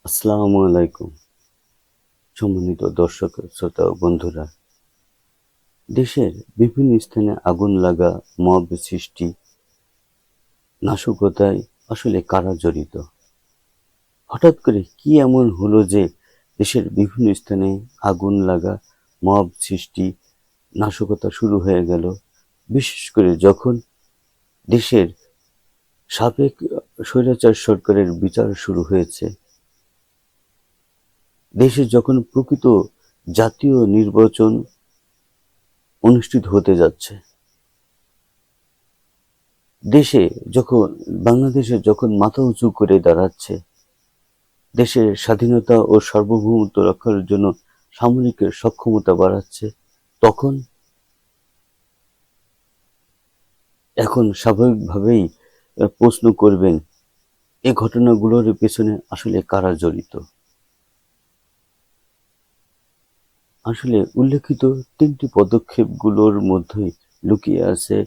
আসসালামু আলাইকুম। সম্মানিত দর্শক শ্রোতা ও বন্ধুরা, দেশের বিভিন্ন স্থানে আগুন লাগা, মব সৃষ্টি, নাশকতায় আসলে কারা জড়িত? হঠাৎ করে কি এমন হলো যে দেশের বিভিন্ন স্থানে আগুন লাগা, মব সৃষ্টি, নাশকতা শুরু হয়ে গেল? বিশেষ করে যখন দেশের সাবেক স্বৈরাচার সরকারের বিচার শুরু হয়েছে, দেশে যখন প্রকৃত জাতীয় নির্বাচন অনুষ্ঠিত হতে যাচ্ছে, দেশে যখন বাংলাদেশে যখন মাথা উঁচু করে দাঁড়াচ্ছে, দেশের স্বাধীনতা ও সার্বভৌমত্ব রক্ষার জন্য সামরিক সক্ষমতা বাড়াচ্ছে, তখন এখন স্বাভাবিকভাবেই প্রশ্ন করবেন, এই ঘটনাগুলোর পেছনে আসলে কারা জড়িত? আসলে উল্লেখিত তিনটি পদক্ষেপগুলোর মধ্যেই লুকিয়ে আছে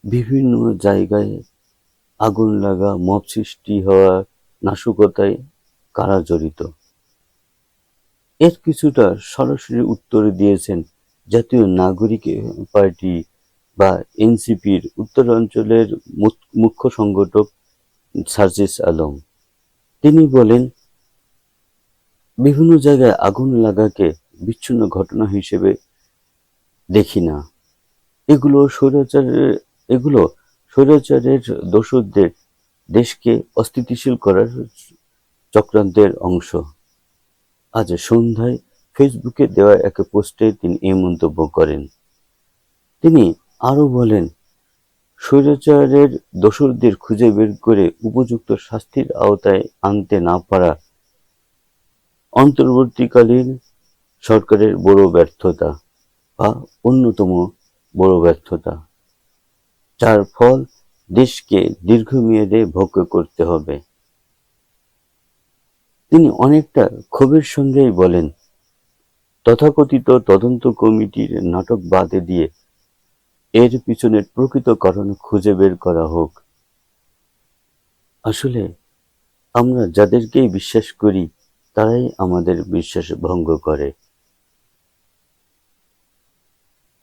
বিভিন্ন জায়গায় আগুন লাগা, মব সৃষ্টি হওয়া, নাশকতায় কারা জড়িত। এর কিছুটা সরাসরি উত্তর দিয়েছেন জাতীয় নাগরিক পার্টি বা এনসিপির উত্তরাঞ্চলের মুখ্য সংগঠক সার্জিস আলম। তিনি বলেন, বিভিন্ন জায়গায় আগুন লাগাকে বিচ্ছিন্ন ঘটনা হিসেবে দেখি না। এগুলো স্বৈরাচারের দোসরদের দেশকে অস্থিতিশীল করার চক্রান্তের অংশ। আজ সন্ধ্যায় ফেসবুকে দেওয়া এক পোস্টে তিনি এই মন্তব্য করেন। তিনি আরো বলেন, স্বৈরাচারের দোসরদের খুঁজে বের করে উপযুক্ত শাস্তির আওতায় আনতে না পারা অন্তর্বর্তীকালীন সরকারের বড় ব্যর্থতা বা অন্যতম বড় ব্যর্থতা, যার ফল দেশকে দীর্ঘমেয়াদে ভোগ করতে হবে। তিনি অনেকটা ক্ষোভের সঙ্গেই বলেন, তথাকথিত তদন্ত কমিটির নাটক বাদ দিয়ে এর পিছনের প্রকৃত কারণ খুঁজে বের করা হোক। আসলে আমরা যাদেরকেই বিশ্বাস করি, তারাই আমাদের বিশ্বাস ভঙ্গ করে।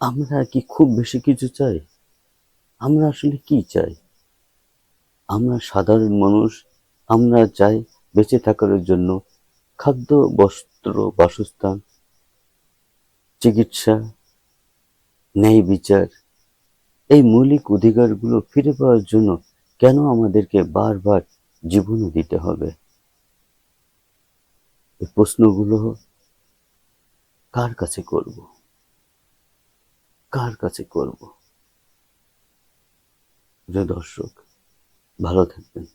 আমরা কি খুব বেশি কিছু চাই? আমরা আসলে কি চাই? আমরা সাধারণ মানুষ। আমরা চাই বেঁচে থাকার জন্য খাদ্য, বস্ত্র, বাসস্থান, চিকিৎসা, ন্যায় বিচার। এই মৌলিক অধিকারগুলো ফিরে পাওয়ার জন্য কেন আমাদেরকে বারবার জীবনও দিতে হবে? এই প্রশ্নগুলো কার কাছে করব? কার কাছে করব? প্রিয় দর্শক, ভালো থাকবেন।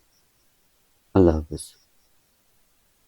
আল্লাহ হাফেজ।